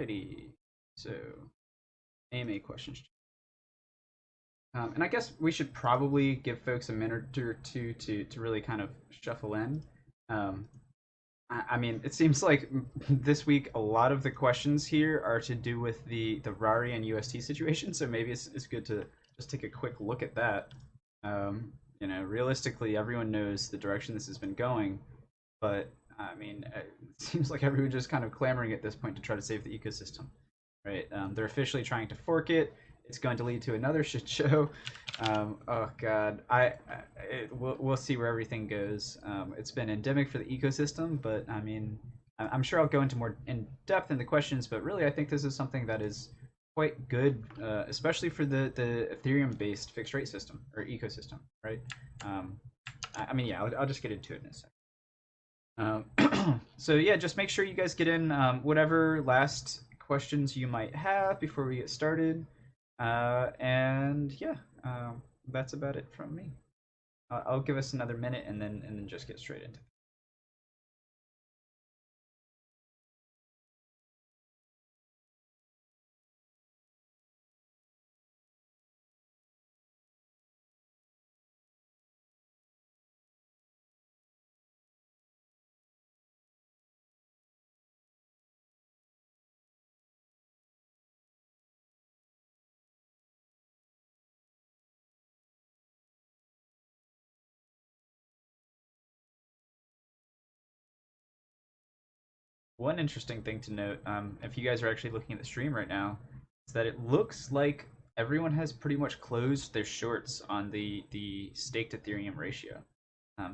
Alrighty. So, AMA questions. And I guess we should probably give folks a minute or two to really kind of shuffle in. Um, I mean, it seems like this week a lot of the questions here are to do with the Rari and UST situation. So maybe it's good to just take a quick look at that. Realistically, everyone knows the direction this has been going, but I mean, it seems like everyone's just kind of clamoring at this point to try to save the ecosystem, right? They're officially trying to fork it. It's going to lead to another shit show. Oh god, we'll see where everything goes. It's been endemic for the ecosystem, but I mean, I'm sure I'll go into more in depth in the questions. But really, I think this is something that is quite good, especially for the Ethereum-based fixed rate system or ecosystem, right? I mean, yeah, I'll just get into it in a second. So yeah, just make sure you guys get in whatever last questions you might have before we get started. And yeah, that's about it from me. I'll give us another minute and then just get straight into it. One interesting thing to note, if you guys are actually looking at the stream right now, is that it looks like everyone has pretty much closed their shorts on the staked Ethereum ratio.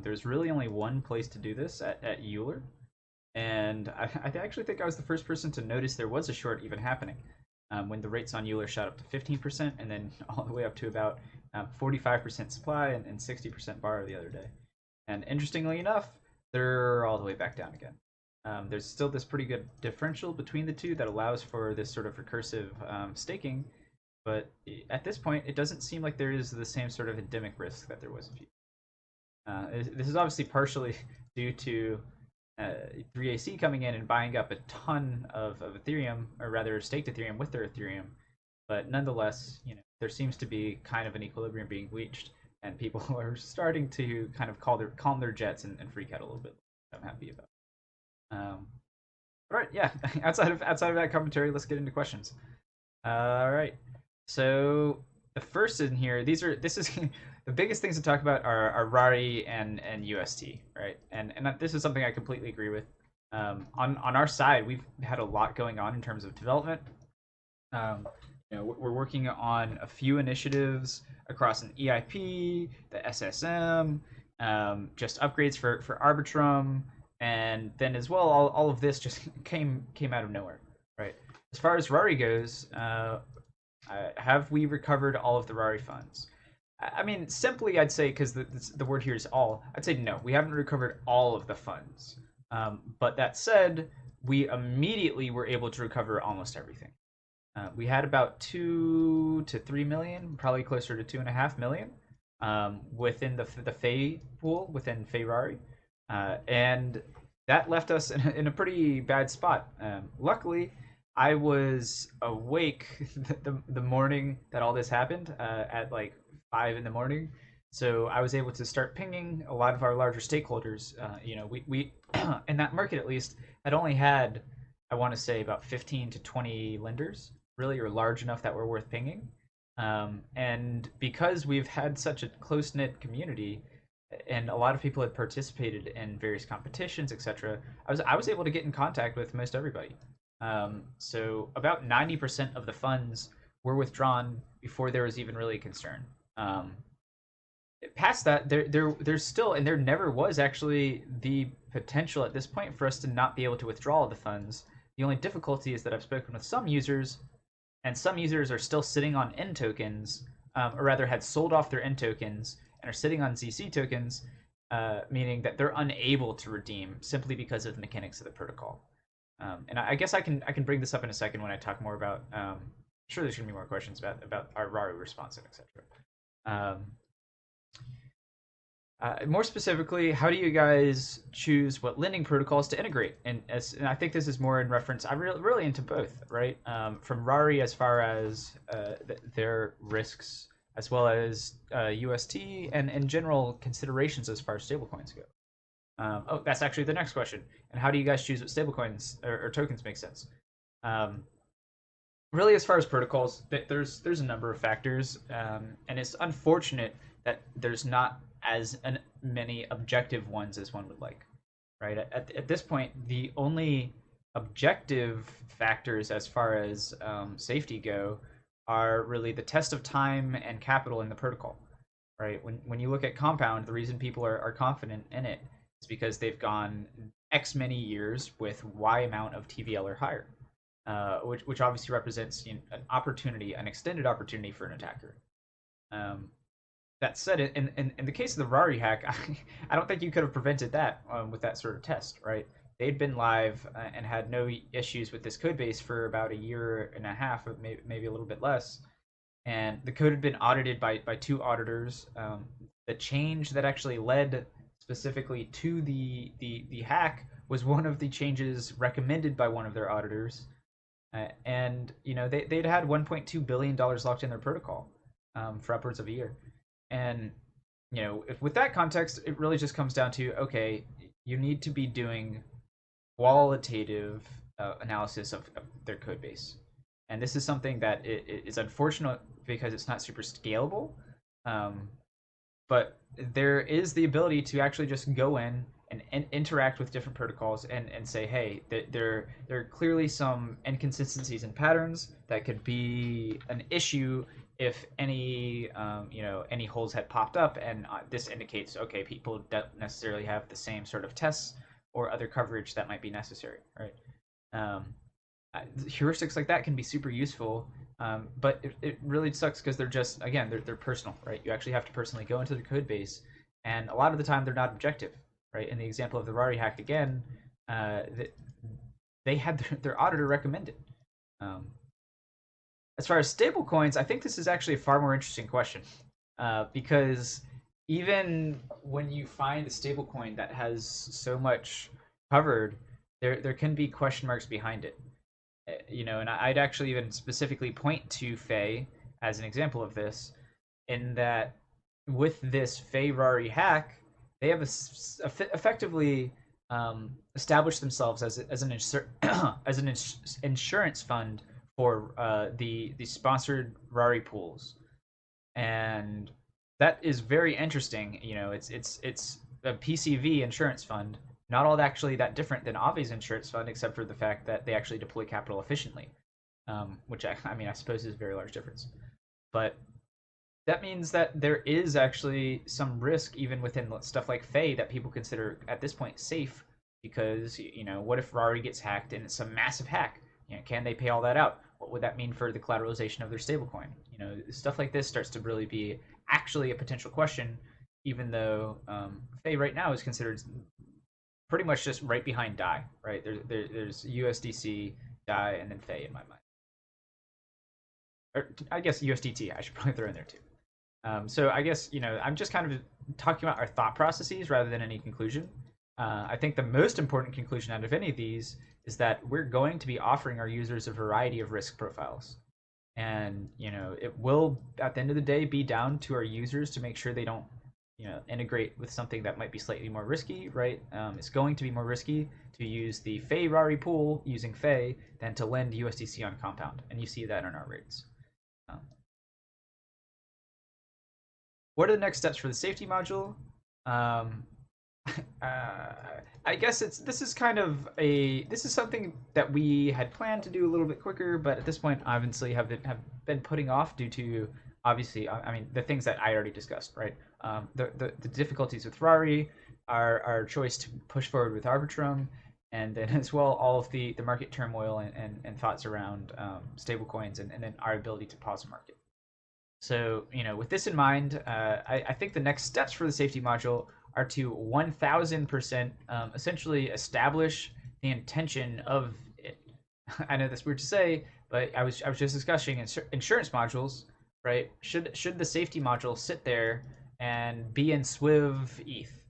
There's really only one place to do this at Euler, and I actually think I was the first person to notice there was a short even happening when the rates on Euler shot up to 15% and then all the way up to about 45% supply and 60% borrow the other day. And interestingly enough, they're all the way back down again. There's still this pretty good differential between the two that allows for this sort of recursive staking, but at this point, it doesn't seem like there is the same sort of endemic risk that there was a few. This is obviously partially due to 3AC coming in and buying up a ton of Ethereum, or rather staked Ethereum with their Ethereum, but nonetheless, there seems to be kind of an equilibrium being reached, and people are starting to kind of calm their jets and freak out a little bit. I'm happy about. All right, yeah. outside of that commentary, let's get into questions. All right. So the first in here, this is the biggest things to talk about are Rari and UST, right? And this is something I completely agree with. On our side, we've had a lot going on in terms of development. We're working on a few initiatives across an EIP, the SSM, just upgrades for Arbitrum, and then as well, all of this just came out of nowhere, right? As far as Rari goes, have we recovered all of the Rari funds? I mean, simply, I'd say, because the word here is all, I'd say no, we haven't recovered all of the funds. But that said, we immediately were able to recover almost everything. We had about 2 to 3 million, probably closer to 2.5 million, within the Fei pool, within Fei Rari. And that left us in a pretty bad spot. Luckily, I was awake the morning that all this happened at like 5 in the morning. So I was able to start pinging a lot of our larger stakeholders. We in that market at least had only had, I want to say, about 15 to 20 lenders really are large enough that were worth pinging. And because we've had such a close knit community, and a lot of people had participated in various competitions, etc., I was able to get in contact with most everybody. So about 90% of the funds were withdrawn before there was even really a concern. Past that, there's still, and there never was actually the potential at this point for us to not be able to withdraw the funds. The only difficulty is that I've spoken with some users, and some users are still sitting on N tokens, or rather had sold off their N tokens and are sitting on ZC tokens, meaning that they're unable to redeem simply because of the mechanics of the protocol. And I guess I can bring this up in a second when I talk more about. I'm sure there's going to be more questions about our Rari response and etc. More specifically, how do you guys choose what lending protocols to integrate? And I think this is more in reference. I'm really into both, right? From Rari as far as their risks, as well as UST and general considerations as far as stablecoins go. Oh, that's actually the next question. And how do you guys choose what stablecoins or tokens make sense? Um, Really, as far as protocols, there's a number of factors, and it's unfortunate that there's not many objective ones as one would like. Right at this point, the only objective factors as far as safety go are really the test of time and capital in the protocol. Right, when you look at Compound, the reason people are confident in it is because they've gone X many years with Y amount of TVL or higher, which obviously represents, you know, an opportunity, an extended opportunity for an attacker. Um, that said, in the case of the Rari hack, I don't think you could have prevented that with that sort of test, right? They'd been live and had no issues with this code base for about a year and a half, or maybe a little bit less. And the code had been audited by two auditors. The change that actually led specifically to the hack was one of the changes recommended by one of their auditors, and you know they'd had 1.2 billion dollars locked in their protocol for upwards of a year, and you know if with that context, it really just comes down to, okay, you need to be doing qualitative analysis of their code base, and this is something that it is unfortunate because it's not super scalable. Um, but there is the ability to actually just go in and interact with different protocols and say, hey, there are clearly some inconsistencies and patterns that could be an issue if any any holes had popped up, and this indicates, okay, people don't necessarily have the same sort of tests or other coverage that might be necessary, right? Um, Heuristics like that can be super useful, but it really sucks because they're just, again, they're personal, right? You actually have to personally go into their code base, and a lot of the time they're not objective, right? In the example of the Rari hack again, uh, they had their auditor recommend it. Um, as far as stablecoins, I think this is actually a far more interesting question, because even when you find a stablecoin that has so much covered, there can be question marks behind it. You know, and I'd actually even specifically point to Faye as an example of this, in that with this Faye Rari hack, they have effectively established themselves as an as an insurance fund for the sponsored Rari pools, and that is very interesting. You know, it's a PCV insurance fund, not all actually that different than Avi's insurance fund, except for the fact that they actually deploy capital efficiently, which I mean I suppose is a very large difference. But that means that there is actually some risk even within stuff like Faye that people consider at this point safe, because you know, what if Rari gets hacked and it's a massive hack? You know, can they pay all that out? What would that mean for the collateralization of their stablecoin? You know, stuff like this starts to really be actually a potential question, even though Faye right now is considered pretty much just right behind DAI, right? There's USDC, DAI, and then Faye in my mind. Or I guess USDT, I should probably throw in there too. So I guess, you know, I'm just kind of talking about our thought processes rather than any conclusion. I think the most important conclusion out of any of these is that we're going to be offering our users a variety of risk profiles. And, you know, it will, at the end of the day, be down to our users to make sure they don't, you know, integrate with something that might be slightly more risky, right? It's going to be more risky to use the Faye Rari pool using Faye than to lend USDC on Compound. And you see that in our rates. Um, what are the next steps for the safety module? Um, uh, I guess this is kind of this is something that we had planned to do a little bit quicker, but at this point, obviously, have been putting off due to, obviously, I mean, the things that I already discussed, right? The difficulties with Rari, our choice to push forward with Arbitrum, and then as well all of the market turmoil and thoughts around stablecoins, and then our ability to pause the market. So, you know, with this in mind, I think the next steps for the safety module are to 1000% essentially establish the intention of it. I know that's weird to say, but I was just discussing insurance modules, right? Should the safety module sit there and be in Swiv ETH?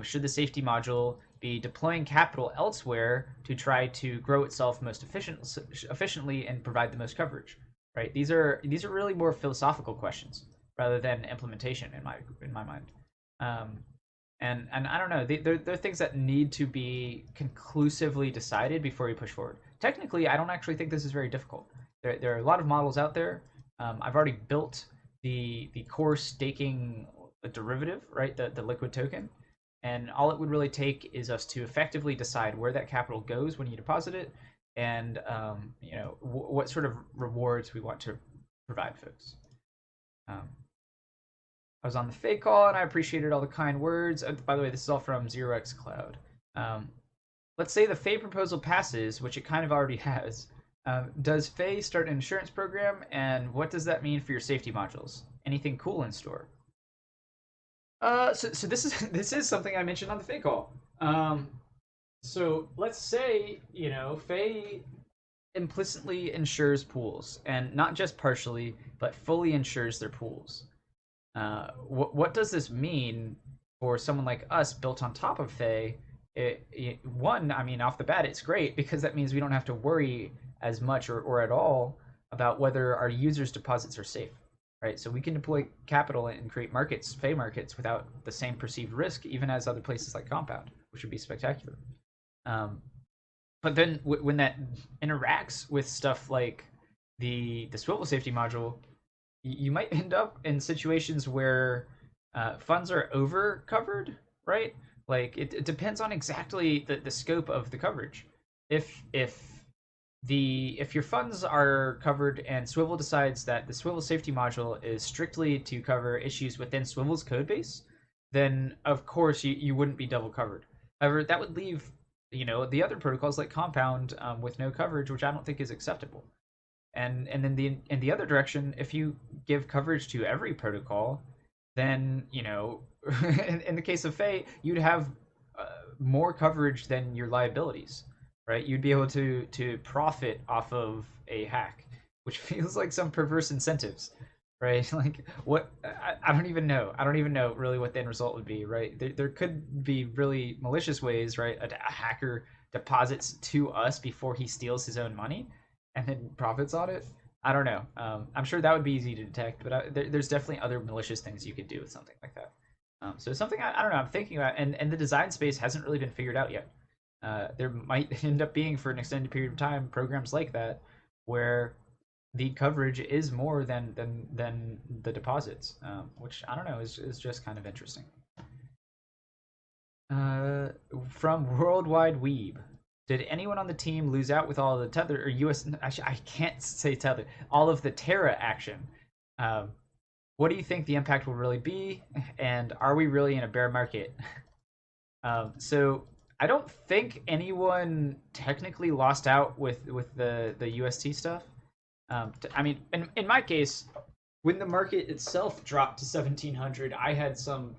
Should the safety module be deploying capital elsewhere to try to grow itself most efficiently and provide the most coverage? Right. These are really more philosophical questions rather than implementation in my mind. Um, and I don't know. They're things that need to be conclusively decided before we push forward. Technically, I don't actually think this is very difficult. There are a lot of models out there. I've already built the core staking derivative, right? The liquid token, and all it would really take is us to effectively decide where that capital goes when you deposit it, and what sort of rewards we want to provide folks. Um, I was on the fake call and I appreciated all the kind words. By the way, this is all from 0x Cloud. Um, let's say the Faye proposal passes, which it kind of already has. Does Faye start an insurance program, and what does that mean for your safety modules? Anything cool in store? So this is this is something I mentioned on the Faye call. So let's say Faye implicitly insures pools, and not just partially, but fully insures their pools. What does this mean for someone like us built on top of Faye? One, I mean, off the bat, it's great because that means we don't have to worry as much or at all about whether our users' deposits are safe, right? So we can deploy capital and create markets, Faye markets, without the same perceived risk, even as other places like Compound, which would be spectacular. Um, but then when that interacts with stuff like the swivel safety module, you might end up in situations where funds are over covered, right? Like it depends on exactly the scope of the coverage. If your funds are covered and Swivel decides that the Swivel safety module is strictly to cover issues within Swivel's code base, then of course you wouldn't be double covered. However, that would leave the other protocols like Compound with no coverage, which I don't think is acceptable. And then in the other direction, if you give coverage to every protocol, then in the case of Faye, you'd have more coverage than your liabilities, right? You'd be able to profit off of a hack, which feels like some perverse incentives, right? Like what I don't even know. I don't even know really what the end result would be, right? There could be really malicious ways, right? A hacker deposits to us before he steals his own money and then profits on it. I don't know. I'm sure that would be easy to detect, but there's definitely other malicious things you could do with something like that. So it's something I don't know. I'm thinking about, and the design space hasn't really been figured out yet. There might end up being for an extended period of time programs like that where the coverage is more than the deposits, which I don't know is just kind of interesting. Uh, from Worldwide Weeb. Did anyone on the team lose out with all of the tether or US? Actually, I can't say tether. All of the Terra action. Um, what do you think the impact will really be? And are we really in a bear market? So I don't think anyone technically lost out with the UST stuff. I mean, in my case, when the market itself dropped to 1700, I had some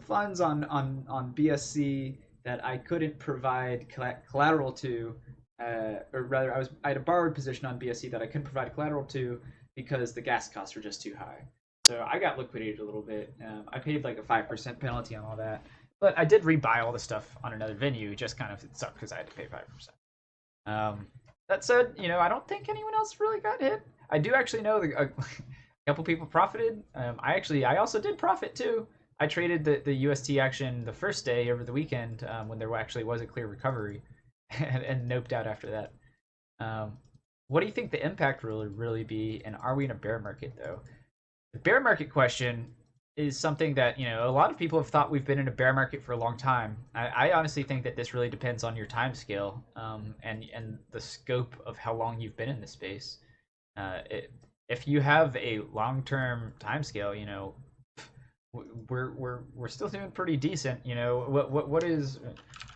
funds on BSC that I couldn't provide collateral to, or rather, I had a borrowed position on BSC that I couldn't provide collateral to because the gas costs were just too high. So I got liquidated a little bit. I paid like a 5% penalty on all that, but I did rebuy all the stuff on another venue. It just kind of sucked because I had to pay 5%. That said, I don't think anyone else really got hit. I do actually know a couple people profited. I also did profit too. I traded the UST action the first day over the weekend when there actually was a clear recovery, and noped out after that. What do you think the impact will really be, and are we in a bear market though? The bear market question is something that a lot of people have thought we've been in a bear market for a long time. I honestly think that this really depends on your time scale, and the scope of how long you've been in this space. If you have a long term time scale, we're still doing pretty decent. What is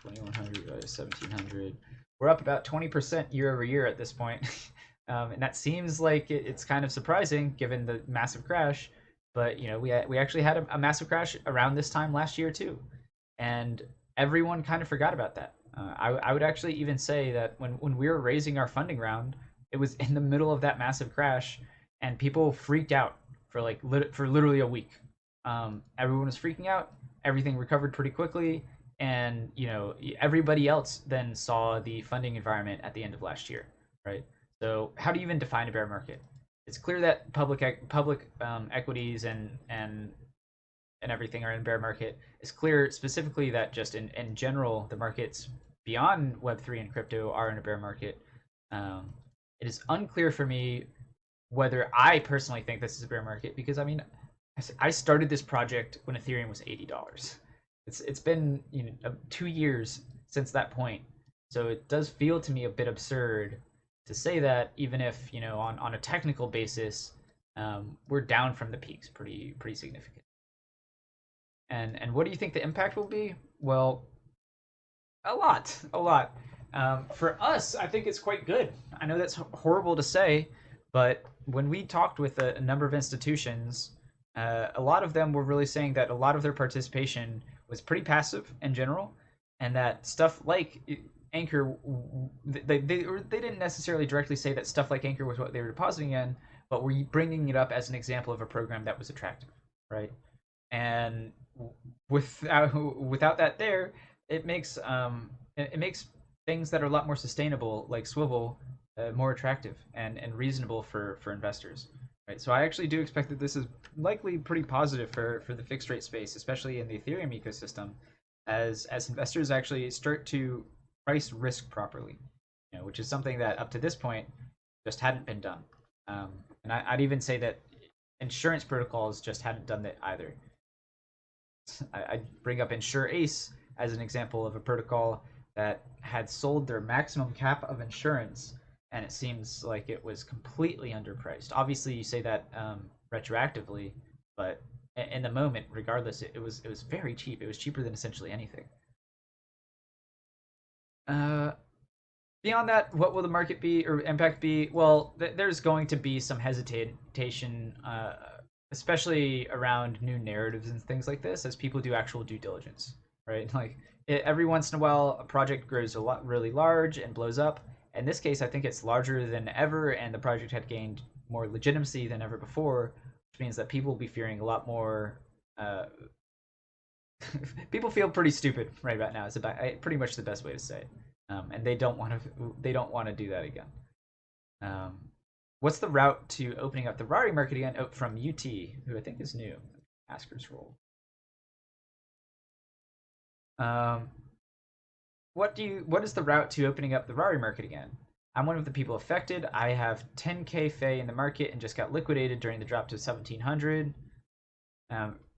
2100 1700? We're up about 20% year over year at this point, and that seems like it's kind of surprising given the massive crash. But we actually had a massive crash around this time last year too, and everyone kind of forgot about that. I would actually even say that when we were raising our funding round, it was in the middle of that massive crash, and people freaked out for for literally a week. everyone was freaking out. Everything recovered pretty quickly, and everybody else then saw the funding environment at the end of last year, right? So how do you even define a bear market? It's clear that public equities and everything are in bear market. It's clear specifically that just in general the markets beyond Web3 and crypto are in a bear market. Um, it is unclear for me whether I personally think this is a bear market because I mean I started this project when Ethereum was $80. It's been 2 years since that point, so it does feel to me a bit absurd to say that even if on a technical basis we're down from the peaks pretty significant. And what do you think the impact will be? Well, a lot, a lot. For us, I think it's quite good. I know that's horrible to say, but when we talked with a number of institutions, a lot of them were really saying that a lot of their participation was pretty passive in general, and that stuff like Anchor, they didn't necessarily directly say that stuff like Anchor was what they were depositing in, but were bringing it up as an example of a program that was attractive, right? And without that there, it makes things that are a lot more sustainable, like Swivel, more attractive and reasonable for investors. Right. So I actually do expect that this is likely pretty positive for the fixed rate space, especially in the Ethereum ecosystem, as investors actually start to price risk properly, which is something that up to this point just hadn't been done. And I'd even say that insurance protocols just hadn't done that either. I bring up Insure Ace as an example of a protocol that had sold their maximum cap of insurance, and it seems like it was completely underpriced. Obviously, you say that retroactively, but in the moment, regardless, it was very cheap. It was cheaper than essentially anything. Uh, Beyond that, what will the market be or impact be? Well, there's going to be some hesitation, especially around new narratives and things like this, as people do actual due diligence, right? Like every once in a while, a project grows a lot really large and blows up. In this case, I think it's larger than ever, and the project had gained more legitimacy than ever before, which means that people will be fearing a lot more. Uh, People feel pretty stupid right about now. It's about pretty much the best way to say it, and they don't want to do that again. Um, what's the route to opening up the Rari market again? Oh, from UT, who I think is new. Asker's role. Um, what is the route to opening up the Rari market again? I'm one of the people affected. I have 10k Fey in the market and just got liquidated during the drop to 1700.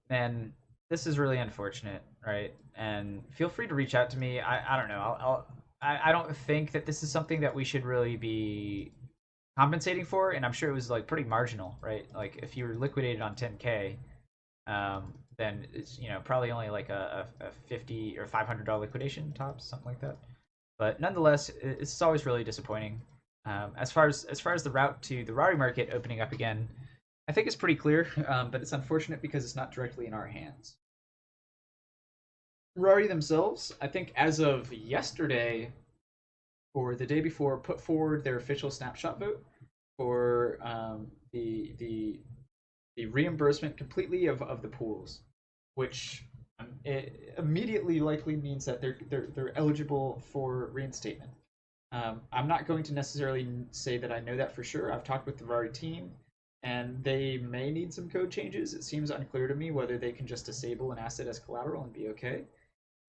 And this is really unfortunate, right? And feel free to reach out to me. I don't know. I don't think that this is something that we should really be compensating for, and I'm sure it was like pretty marginal, right? Like if you were liquidated on 10k, then it's probably only like a 50 or $500 liquidation tops, something like that. But nonetheless, it's always really disappointing. As far as the route to the Rari market opening up again, I think it's pretty clear, but it's unfortunate because it's not directly in our hands. Rari themselves, I think as of yesterday or the day before, put forward their official snapshot vote for the reimbursement completely of the pools, which it immediately likely means that they're eligible for reinstatement. I'm not going to necessarily say that I know that for sure. I've talked with the Rari team, and they may need some code changes. It seems unclear to me whether they can just disable an asset as collateral and be okay.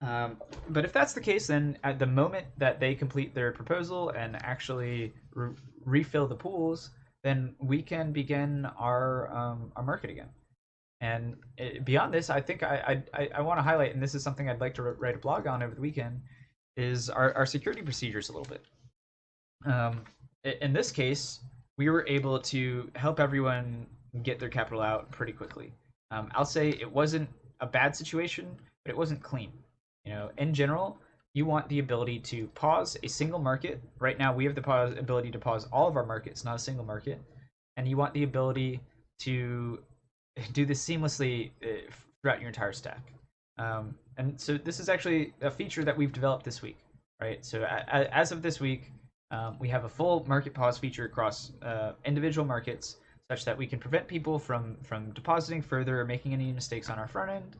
But if that's the case, then at the moment that they complete their proposal and actually refill the pools, then we can begin our market again. And beyond this, I think I want to highlight, and this is something I'd like to write a blog on over the weekend, is our security procedures a little bit. Um, in this case, we were able to help everyone get their capital out pretty quickly. I'll say it wasn't a bad situation, but it wasn't clean. In general, you want the ability to pause a single market. Right now, we have the ability to pause all of our markets, not a single market. And you want the ability to do this seamlessly throughout your entire stack. And so this is actually a feature that we've developed this week, right? So as of this week, we have a full market pause feature across individual markets. such that we can prevent people from depositing further or making any mistakes on our front end,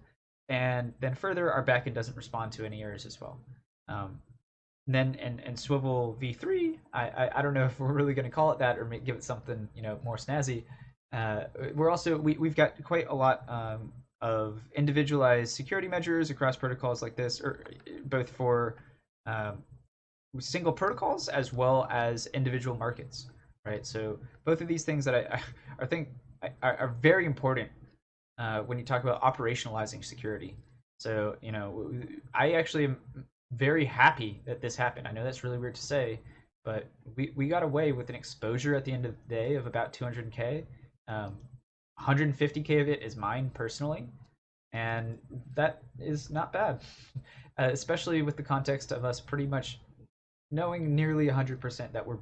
and then further our backend doesn't respond to any errors as well. Um, then in Swivel v3, I don't know if we're really going to call it that or give it something more snazzy. We're also we've got quite a lot of individualized security measures across protocols like this, or both for um, single protocols as well as individual markets, right? So both of these things that I think are very important when you talk about operationalizing security. So I actually am very happy that this happened. I know that's really weird to say, but we got away with an exposure at the end of the day of about 200K. 150K of it is mine personally, and that is not bad, especially with the context of us pretty much knowing nearly 100% that we're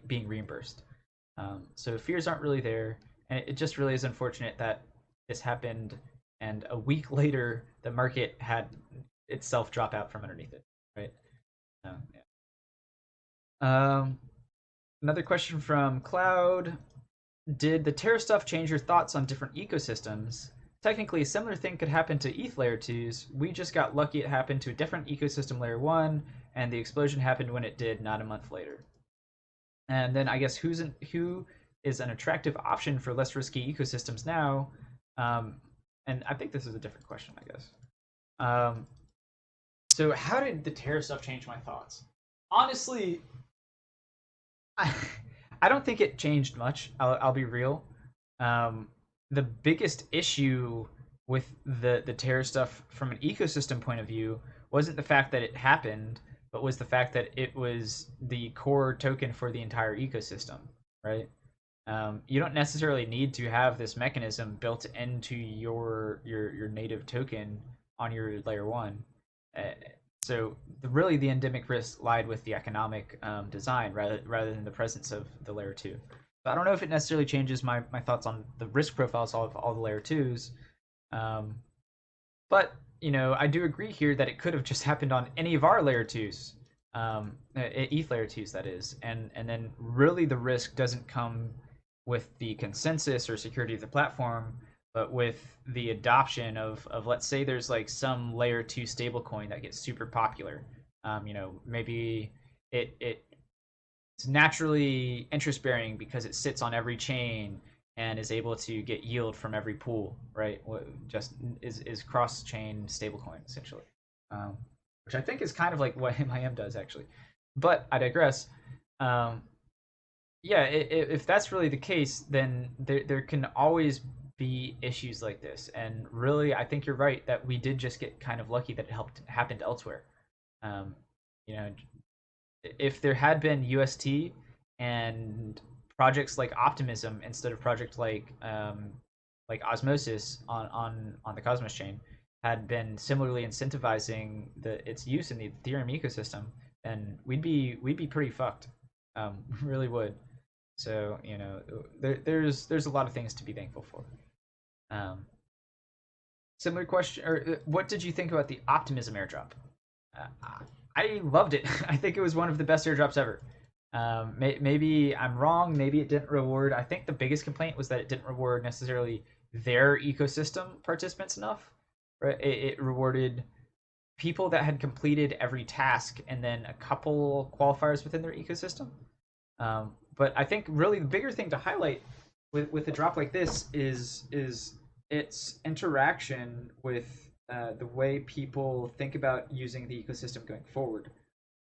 being reimbursed. So fears aren't really there, and it just really is unfortunate that this happened, and a week later the market had itself drop out from underneath it, right? Yeah. Another question from Cloud: did the Terra stuff change your thoughts on different ecosystems? Technically, a similar thing could happen to ETH layer 2s. We just got lucky it happened to a different ecosystem layer 1, and the explosion happened when it did, not a month later. And then I guess who is an attractive option for less risky ecosystems now? Um, and I think this is a different question, I guess. So how did the Terra stuff change my thoughts? Honestly, I, I don't think it changed much. I'll be real. Um, the biggest issue with the Terra stuff from an ecosystem point of view wasn't the fact that it happened, but was the fact that it was the core token for the entire ecosystem, right? You don't necessarily need to have this mechanism built into your native token on your layer one. Uh, so really, the endemic risk lied with the economic design rather than the presence of the layer two. So I don't know if it necessarily changes my thoughts on the risk profiles of all the layer twos, um, but I do agree here that it could have just happened on any of our layer twos, ETH layer twos, that is, and then really the risk doesn't come with the consensus or security of the platform, but with the adoption of let's say there's like some layer two stablecoin that gets super popular. Maybe it's naturally interest bearing because it sits on every chain and is able to get yield from every pool, right? Just is cross chain stablecoin essentially, which I think is kind of like what MIM does actually. But I digress. Um, yeah, if that's really the case, then there can always be issues like this. And really, I think you're right that we did just get kind of lucky that it helped happened elsewhere. Um, you know, if there had been UST and projects like Optimism instead of project like Osmosis on the Cosmos chain had been similarly incentivizing its use in the Ethereum ecosystem, then we'd be pretty fucked. Really would. So there's a lot of things to be thankful for. Um, Similar question, or what did you think about the Optimism airdrop? Uh, I loved it. I think it was one of the best airdrops ever. Maybe I'm wrong. Maybe it didn't reward. I think the biggest complaint was that it didn't reward necessarily their ecosystem participants enough. Right? It rewarded people that had completed every task and then a couple qualifiers within their ecosystem. But I think really the bigger thing to highlight with a drop like this is its interaction with the way people think about using the ecosystem going forward.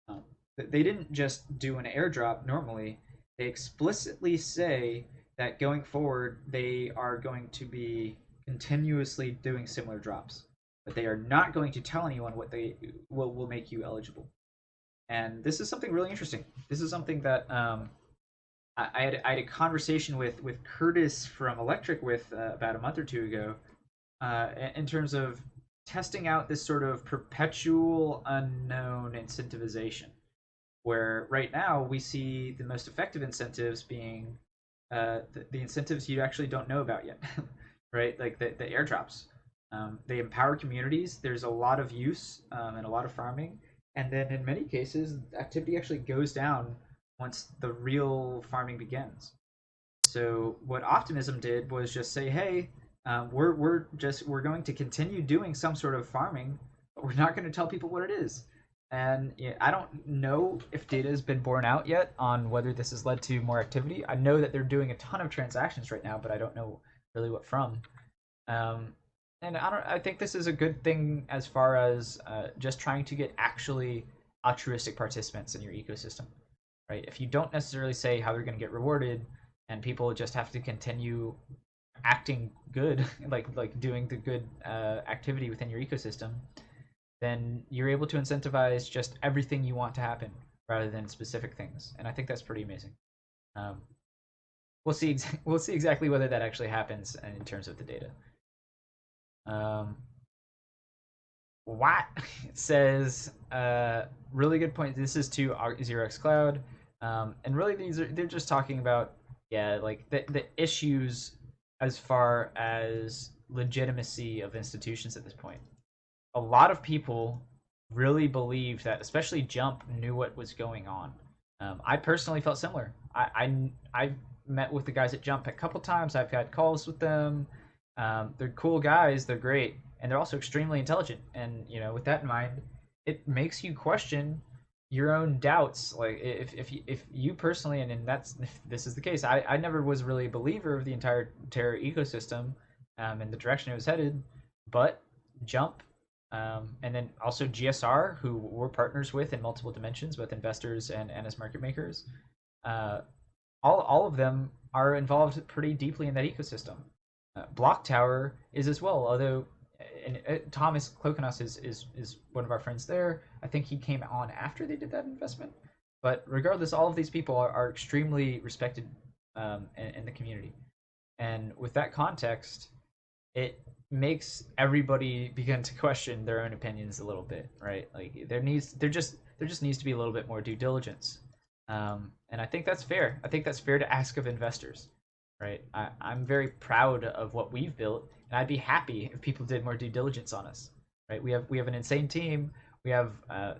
Um, they didn't just do an airdrop normally. They explicitly say that going forward they are going to be continuously doing similar drops, but they are not going to tell anyone what they will make you eligible. And this is something really interesting. This is something that I had a conversation with Curtis from Electric with about a month or two ago, in terms of testing out this sort of perpetual unknown incentivization, where right now we see the most effective incentives being the incentives you actually don't know about yet, right? Like the airdrops. They empower communities. There's a lot of use and a lot of farming, and then in many cases, activity actually goes down once the real farming begins. So what Optimism did was just say, hey, we're going to continue doing some sort of farming, but we're not going to tell people what it is. And yeah, I don't know if data has been borne out yet on whether this has led to more activity. I know that they're doing a ton of transactions right now, but I don't know really what from. Um, and I don't. I think this is a good thing as far as just trying to get actually altruistic participants in your ecosystem, right? If you don't necessarily say how they're going to get rewarded, and people just have to continue acting good, like doing the good activity within your ecosystem, then you're able to incentivize just everything you want to happen rather than specific things, and I think that's pretty amazing. Um, we'll see exactly whether that actually happens in terms of the data. Um, what it says really good point. This is to Zero X Cloud, and really they're just talking about, yeah, like the issues as far as legitimacy of institutions at this point. A lot of people really believe that, especially Jump knew what was going on. I personally felt similar. I've met with the guys at Jump a couple times. I've had calls with them. They're cool guys. They're great, and they're also extremely intelligent. And with that in mind, it makes you question your own doubts. Like if you personally, and that's if this is the case, I never was really a believer of the entire Terra ecosystem, and the direction it was headed, but Jump, and then also GSR, who we're partners with in multiple dimensions, both investors and as market makers. Uh, all of them are involved pretty deeply in that ecosystem. Block Tower is as well, although Thomas Cloconos is one of our friends there. I think he came on after they did that investment. But regardless, all of these people are extremely respected in the community. And with that context, it makes everybody begin to question their own opinions a little bit, right? Like there just needs to be a little bit more due diligence, and I think that's fair. I think that's fair to ask of investors, right? I'm very proud of what we've built, and I'd be happy if people did more due diligence on us, right? We have an insane team. We have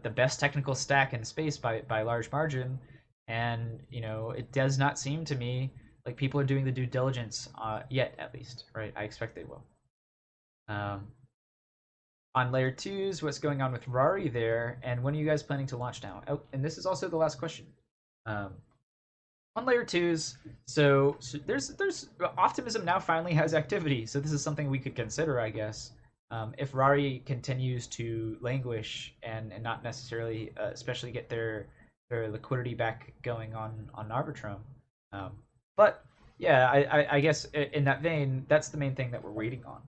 the best technical stack in space by large margin, and it does not seem to me like people are doing the due diligence yet, at least, right? I expect they will. Um, on layer twos, what's going on with Rari there, and when are you guys planning to launch now? Oh, and this is also the last question. Um, on layer twos, so there's optimism now finally has activity, so this is something we could consider, I guess. If Rari continues to languish and not necessarily, especially get their liquidity back going on Arbitrum, but yeah, I guess in that vein, that's the main thing that we're waiting on.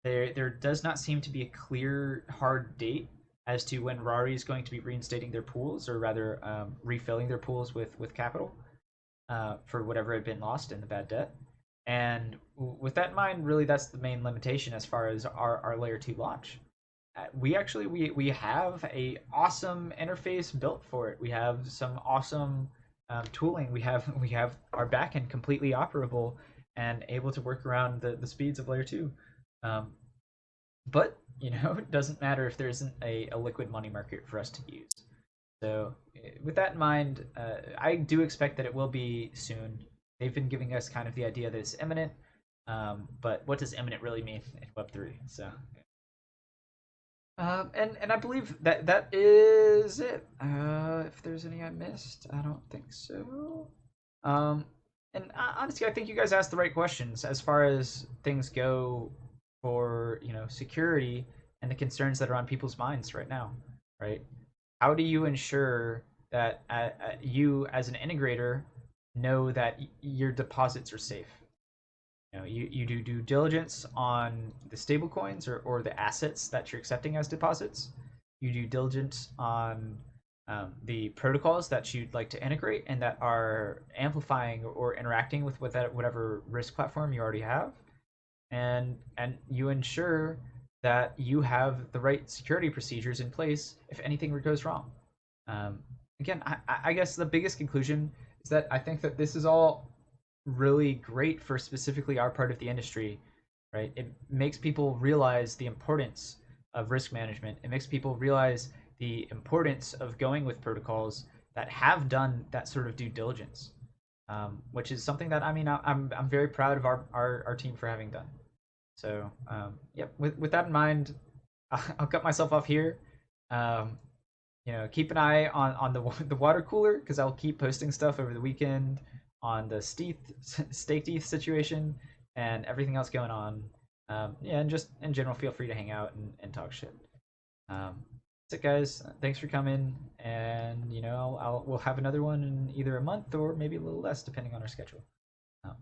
There does not seem to be a clear hard date as to when Rari is going to be reinstating their pools, or rather refilling their pools with capital for whatever had been lost in the bad debt. And with that in mind, really that's the main limitation as far as our layer 2 launch. We have a awesome interface built for it. We have some awesome tooling. We have our backend completely operable and able to work around the speeds of layer 2. Um, but it doesn't matter if there isn't a liquid money market for us to use. So with that in mind, I do expect that it will be soon. They've been giving us kind of the idea that it's imminent, but what does imminent really mean in Web3? So, and I believe that is it. If there's any I missed, I don't think so. Um, and honestly, I think you guys asked the right questions as far as things go for security and the concerns that are on people's minds right now, right? How do you ensure that you as an integrator know that your deposits are safe? You do due diligence on the stable coins or the assets that you're accepting as deposits. You do diligence on the protocols that you'd like to integrate and that are amplifying or interacting with whatever risk platform you already have, and you ensure that you have the right security procedures in place if anything goes wrong. Um, Again, I guess the biggest conclusion is that I think that this is all really great for specifically our part of the industry, right? It makes people realize the importance of risk management. It makes people realize the importance of going with protocols that have done that sort of due diligence. which is something that I mean I'm very proud of our team for having done. So yep, with that in mind, I'll cut myself off here. Um, keep an eye on the water cooler because I'll keep posting stuff over the weekend on the steak teeth situation and everything else going on. Yeah, and just in general, feel free to hang out and talk shit. That's it, guys. Thanks for coming, and we'll have another one in either a month or maybe a little less, depending on our schedule. Um,